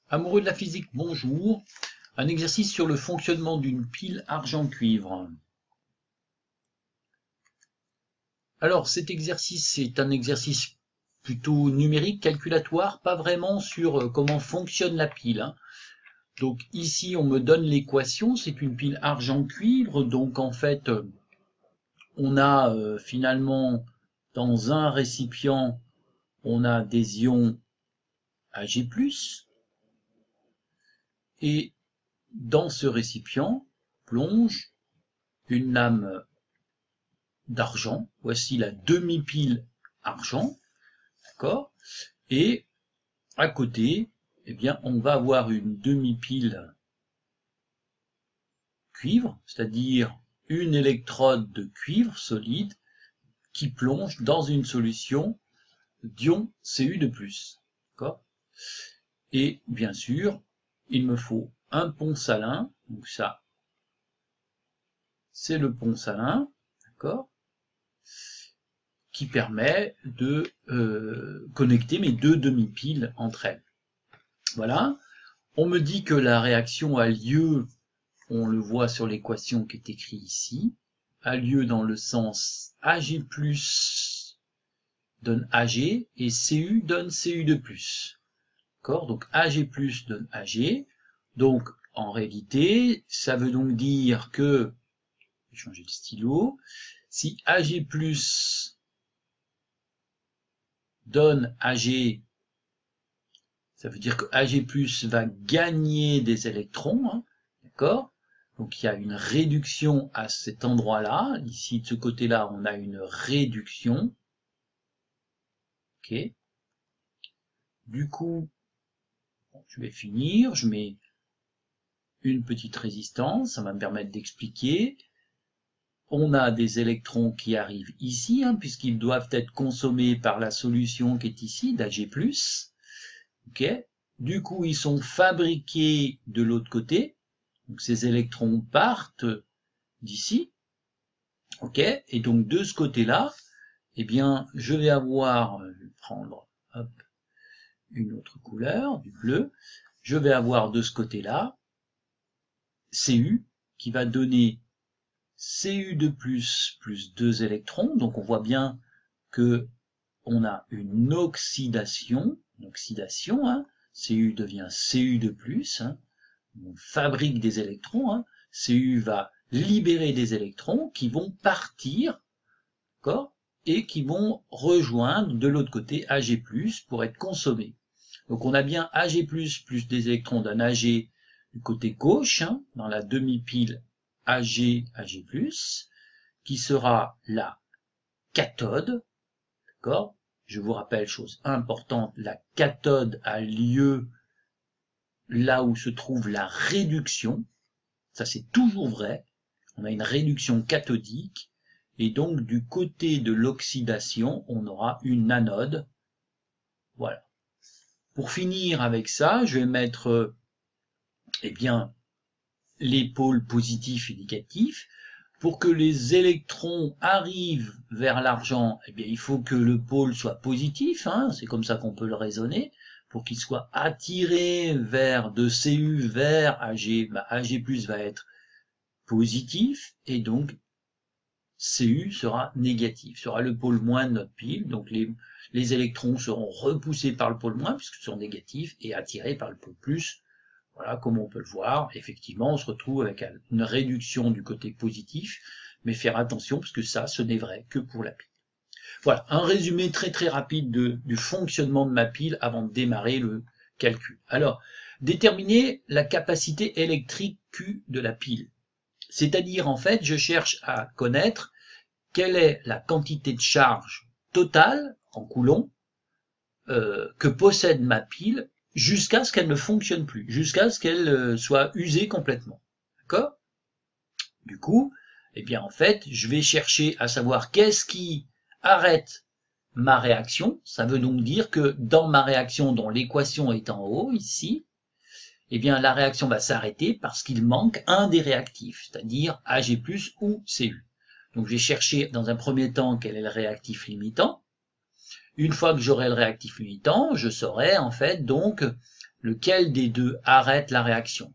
Amoureux de la physique, bonjour. Un exercice sur le fonctionnement d'une pile argent-cuivre. Alors cet exercice, c'est un exercice plutôt numérique, calculatoire, pas vraiment sur comment fonctionne la pile. Donc ici, on me donne l'équation, c'est une pile argent-cuivre, donc en fait, on a finalement, dans un récipient, on a des ions Ag+, et dans ce récipient plonge une lame d'argent. Voici la demi-pile argent, d'accord? Et à côté, eh bien, on va avoir une demi-pile cuivre, c'est-à-dire une électrode de cuivre solide qui plonge dans une solution d'ion Cu de plus, d'accord? Et bien sûr, il me faut un pont salin, donc ça, c'est le pont salin, d'accord, qui permet de connecter mes deux demi-piles entre elles. Voilà. On me dit que la réaction a lieu, on le voit sur l'équation qui est écrite ici, a lieu dans le sens Ag+ donne Ag et Cu donne Cu de plus. D'accord? Donc Ag+ donne Ag. Donc en réalité, ça veut donc dire que, je vais changer de stylo, si Ag+ donne Ag, ça veut dire que Ag+ va gagner des électrons, d'accord? Donc il y a une réduction à cet endroit-là. Ici, de ce côté-là, on a une réduction. Ok. Du coup, je vais finir. Je mets une petite résistance. Ça va me permettre d'expliquer. On a des électrons qui arrivent ici, puisqu'ils doivent être consommés par la solution qui est ici, d'Ag+. Ok. Du coup, ils sont fabriqués de l'autre côté. Donc ces électrons partent d'ici. Ok. Et donc de ce côté-là, eh bien, je vais avoir, je vais prendre hop, une autre couleur, du bleu, je vais avoir de ce côté-là Cu qui va donner Cu de plus 2 électrons, donc on voit bien que on a une oxydation, Cu devient Cu de plus, on fabrique des électrons, Cu va libérer des électrons qui vont partir, d'accord, et qui vont rejoindre de l'autre côté Ag+ pour être consommés. Donc on a bien Ag+, plus des électrons d'un Ag du côté gauche, dans la demi-pile Ag, Ag+, qui sera la cathode, d'accord? Je vous rappelle, chose importante, la cathode a lieu là où se trouve la réduction, ça c'est toujours vrai, on a une réduction cathodique, et donc du côté de l'oxydation, on aura une anode. Voilà. Pour finir avec ça, je vais mettre eh bien, les pôles positifs et négatifs. Pour que les électrons arrivent vers l'argent, eh bien, il faut que le pôle soit positif, c'est comme ça qu'on peut le raisonner. Pour qu'il soit attiré vers de Cu vers Ag, Ag+ va être positif, et donc Cu sera négatif, sera le pôle moins de notre pile, donc les électrons seront repoussés par le pôle moins, puisqu'ils sont négatifs, et attirés par le pôle plus. Voilà, comme on peut le voir, effectivement, on se retrouve avec une réduction du côté positif, mais faire attention, parce que ça, ce n'est vrai que pour la pile. Voilà, un résumé très très rapide du fonctionnement de ma pile avant de démarrer le calcul. Alors, déterminer la capacité électrique Q de la pile. C'est-à-dire, en fait, je cherche à connaître quelle est la quantité de charge totale, en coulombs, que possède ma pile jusqu'à ce qu'elle ne fonctionne plus, jusqu'à ce qu'elle soit usée complètement. D'accord? Du coup, eh bien, en fait, je vais chercher à savoir qu'est-ce qui arrête ma réaction. Ça veut donc dire que dans ma réaction, dont l'équation est en haut, ici, eh bien, la réaction va s'arrêter parce qu'il manque un des réactifs, c'est-à-dire Ag+ ou Cu. Donc, je vais chercher dans un premier temps quel est le réactif limitant. Une fois que j'aurai le réactif limitant, je saurai en fait donc lequel des deux arrête la réaction.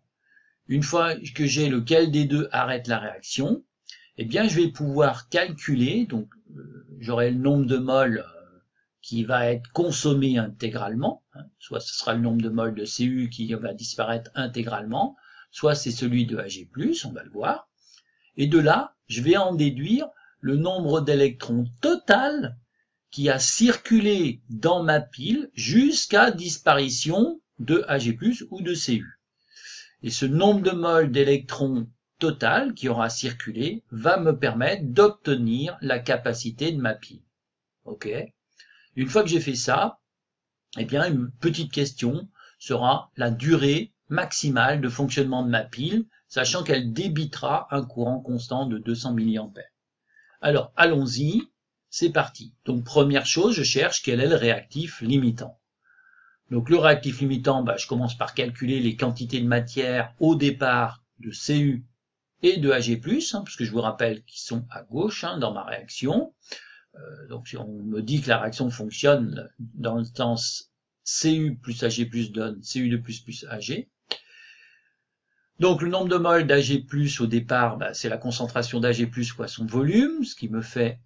Une fois que j'ai lequel des deux arrête la réaction, eh bien je vais pouvoir calculer, donc j'aurai le nombre de moles qui va être consommé intégralement, hein, soit ce sera le nombre de moles de Cu qui va disparaître intégralement, soit c'est celui de Ag+, on va le voir, et de là, je vais en déduire le nombre d'électrons total qui a circulé dans ma pile jusqu'à disparition de Ag+, ou de Cu. Et ce nombre de moles d'électrons total qui aura circulé va me permettre d'obtenir la capacité de ma pile. Ok. Une fois que j'ai fait ça, eh bien, une petite question sera la durée maximale de fonctionnement de ma pile, sachant qu'elle débitera un courant constant de 200 mA. Alors, allons-y, c'est parti. Donc, première chose, je cherche quel est le réactif limitant. Donc, le réactif limitant, je commence par calculer les quantités de matière au départ de Cu et de Ag+, puisque je vous rappelle qu'ils sont à gauche dans ma réaction. Donc si on me dit que la réaction fonctionne dans le sens Cu plus Ag+ donne Cu2+ plus Ag. Donc le nombre de moles d'Ag+ au départ, c'est la concentration d'Ag+ fois son volume, ce qui me fait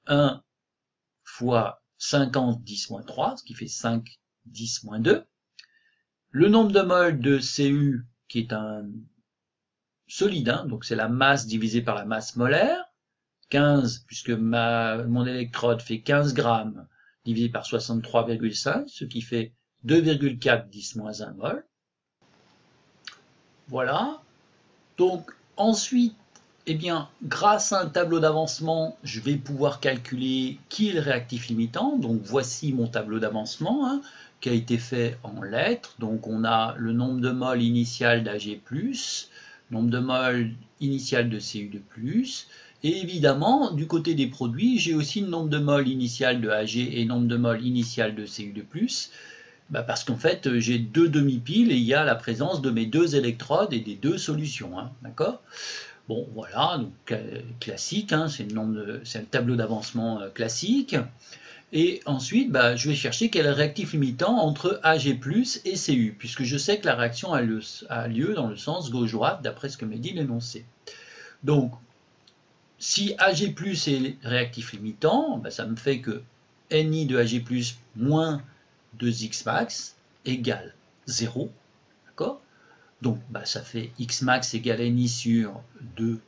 1 fois 50 10-3, ce qui fait 5 10-2. Le nombre de moles de Cu, qui est un solide, donc c'est la masse divisée par la masse molaire, 15, puisque mon électrode fait 15 grammes divisé par 63,5, ce qui fait 2,4 10-1 mol. Voilà. Donc ensuite, eh bien, grâce à un tableau d'avancement, je vais pouvoir calculer qui est le réactif limitant. Donc voici mon tableau d'avancement qui a été fait en lettres. Donc on a le nombre de moles initial d'Ag+, nombre de moles initial de Cu2+, et évidemment, du côté des produits, j'ai aussi le nombre de moles initial de Ag et le nombre de moles initial de Cu2+, parce qu'en fait, j'ai deux demi-piles et il y a la présence de mes deux électrodes et des deux solutions. D'accord ? Bon, voilà, donc classique, c'est le tableau d'avancement classique. Et ensuite, je vais chercher quel est le réactif limitant entre Ag+ et Cu, puisque je sais que la réaction a lieu dans le sens gauche-droite, d'après ce que m'est dit l'énoncé. Donc, si Ag+ est réactif limitant, ça me fait que Ni de Ag+ moins 2Xmax égale 0. D'accord ? Donc, ça fait Xmax égale Ni sur 2,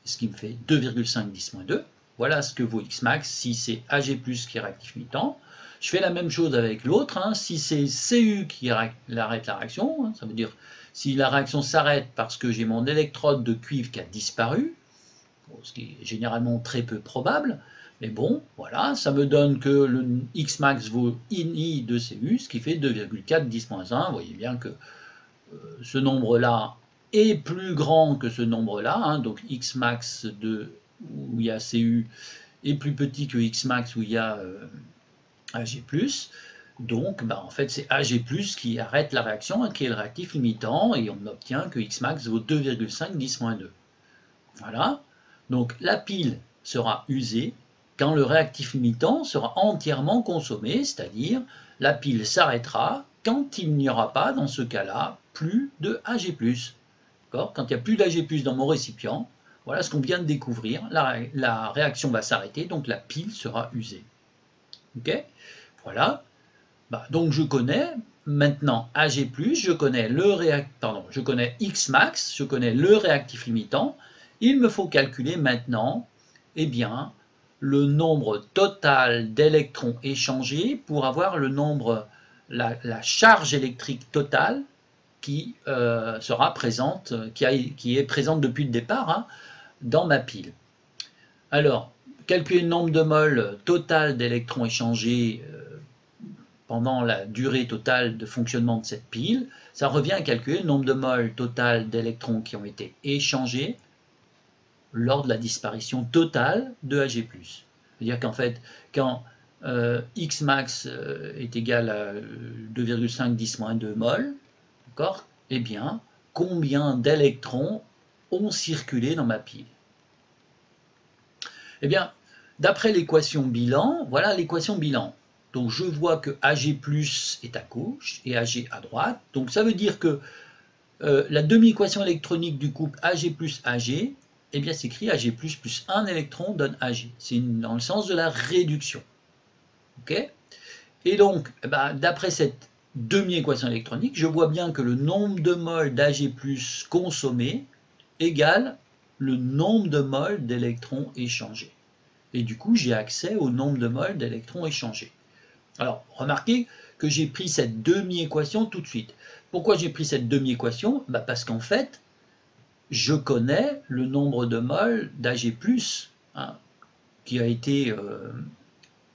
ce qui me fait 2,5 10-2. Voilà ce que vaut Xmax si c'est Ag+ qui est réactif limitant. Je fais la même chose avec l'autre. Si c'est Cu qui arrête la réaction, ça veut dire si la réaction s'arrête parce que j'ai mon électrode de cuivre qui a disparu, ce qui est généralement très peu probable, mais bon, voilà, ça me donne que le Xmax vaut Ni de Cu, ce qui fait 2,4 10-1. Vous voyez bien que ce nombre-là est plus grand que ce nombre-là, donc Xmax où il y a Cu est plus petit que Xmax où il y a Ag+. Donc, en fait, c'est Ag+ qui arrête la réaction, qui est le réactif limitant, et on obtient que Xmax vaut 2,5 10-2. Voilà. Donc la pile sera usée quand le réactif limitant sera entièrement consommé, c'est-à-dire la pile s'arrêtera quand il n'y aura pas, dans ce cas-là, plus de Ag+. Quand il n'y a plus d'Ag+ dans mon récipient, voilà ce qu'on vient de découvrir, la réaction va s'arrêter, donc la pile sera usée. Ok ? Voilà. Donc je connais maintenant Ag+, je connais je connais Xmax, je connais le réactif limitant. Il me faut calculer maintenant, le nombre total d'électrons échangés pour avoir le nombre, la charge électrique totale qui sera présente, qui est présente depuis le départ dans ma pile. Alors, calculer le nombre de moles total d'électrons échangés pendant la durée totale de fonctionnement de cette pile, ça revient à calculer le nombre de moles total d'électrons qui ont été échangés lors de la disparition totale de Ag+. C'est-à-dire qu'en fait, quand Xmax est égal à 2,5 10-2 mol, d'accord ? Combien d'électrons ont circulé dans ma pile ? D'après l'équation bilan, voilà l'équation bilan. Donc je vois que AG+ est à gauche et AG à droite. Donc ça veut dire que la demi-équation électronique du couple AG plus AG, eh bien c'est écrit AG+ plus 1 électron donne AG. C'est dans le sens de la réduction. Okay, et donc, d'après cette demi-équation électronique, je vois bien que le nombre de moles d'Ag+ consommé égale le nombre de moles d'électrons échangés. Et du coup, j'ai accès au nombre de moles d'électrons échangés. Alors, remarquez que j'ai pris cette demi-équation tout de suite. Pourquoi j'ai pris cette demi-équation? Parce qu'en fait, je connais le nombre de moles d'Ag+, hein, qui a été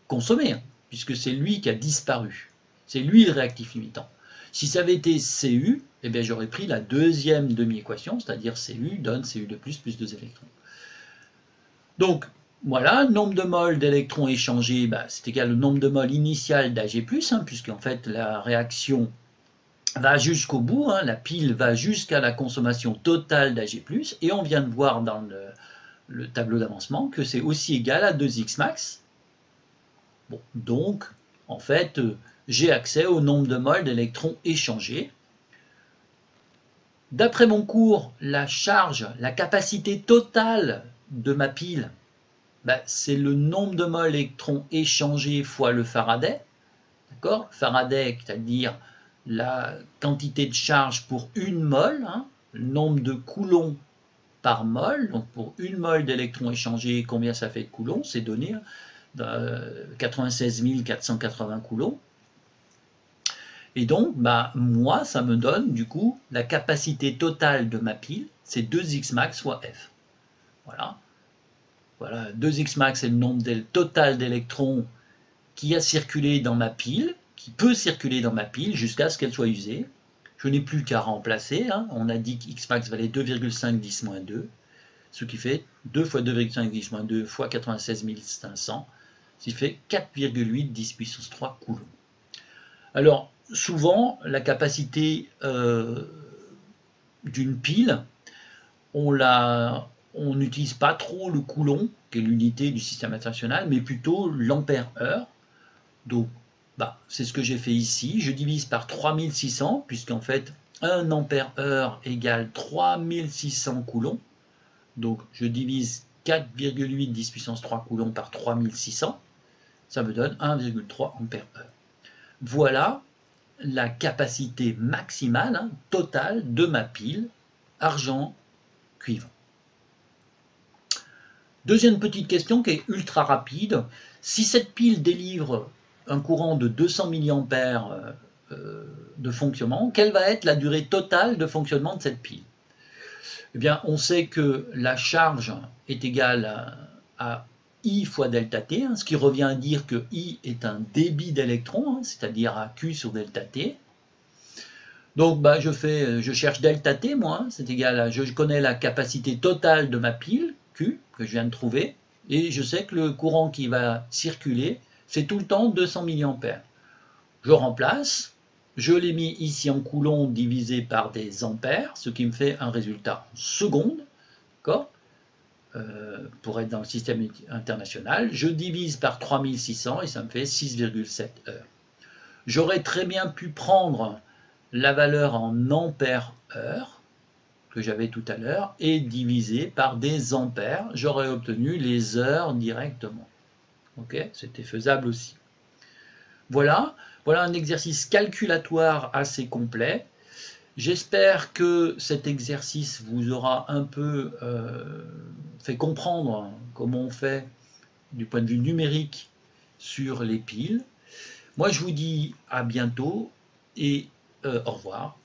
consommé, hein, puisque c'est lui qui a disparu. C'est lui le réactif limitant. Si ça avait été Cu, eh bien j'aurais pris la deuxième demi-équation, c'est-à-dire Cu donne Cu2+, plus 2 électrons. Donc, voilà, le nombre de moles d'électrons échangés, c'est égal au nombre de moles initial d'Ag+, hein, puisqu'en fait la réaction va jusqu'au bout, hein, la pile va jusqu'à la consommation totale d'Ag+, et on vient de voir dans le tableau d'avancement que c'est aussi égal à 2x max. Bon, donc, en fait, j'ai accès au nombre de moles d'électrons échangés. D'après mon cours, la charge, la capacité totale de ma pile, c'est le nombre de moles d'électrons échangés fois le Faraday. D'accord? Faraday, c'est-à-dire la quantité de charge pour une mole, hein, le nombre de coulombs par mole. Donc pour une mole d'électrons échangés, combien ça fait de coulombs? C'est donné 96 480 coulombs. Et donc, moi, ça me donne du coup la capacité totale de ma pile, c'est 2x max fois F. Voilà. Voilà, 2x max c'est le nombre total d'électrons qui a circulé dans ma pile, qui peut circuler dans ma pile jusqu'à ce qu'elle soit usée. Je n'ai plus qu'à remplacer. Hein. On a dit que x max valait 2,5 10-2, ce qui fait 2 fois 2,5 10-2 fois 96 500, ce qui fait 4,8 10 puissance 3 coulombs. Alors, souvent, la capacité d'une pile, on n'utilise pas trop le coulomb, qui est l'unité du système international, mais plutôt l'ampère-heure. Donc, c'est ce que j'ai fait ici. Je divise par 3600, puisqu'en fait, 1 ampère-heure égale 3600 coulombs. Donc, je divise 4,8 10 puissance 3 coulombs par 3600. Ça me donne 1,3 ampère-heure. Voilà la capacité maximale, hein, totale de ma pile argent-cuivre. Deuxième petite question qui est ultra rapide. Si cette pile délivre un courant de 200 mA de fonctionnement, quelle va être la durée totale de fonctionnement de cette pile? Eh bien, on sait que la charge est égale à I fois delta T, hein, ce qui revient à dire que I est un débit d'électrons, hein, c'est-à-dire à Q sur delta T. Donc, je cherche delta T, moi, hein, c'est égal à, je connais la capacité totale de ma pile, Q, que je viens de trouver, et je sais que le courant qui va circuler, c'est tout le temps 200 mA. Je remplace, je l'ai mis ici en coulombs divisé par des ampères, ce qui me fait un résultat en secondes, d'accord, pour être dans le système international. Je divise par 3600 et ça me fait 6,7 heures. J'aurais très bien pu prendre la valeur en ampères-heure que j'avais tout à l'heure et diviser par des ampères. J'aurais obtenu les heures directement. Ok, c'était faisable aussi. Voilà un exercice calculatoire assez complet. J'espère que cet exercice vous aura un peu fait comprendre comment on fait du point de vue numérique sur les piles. Moi, je vous dis à bientôt et au revoir.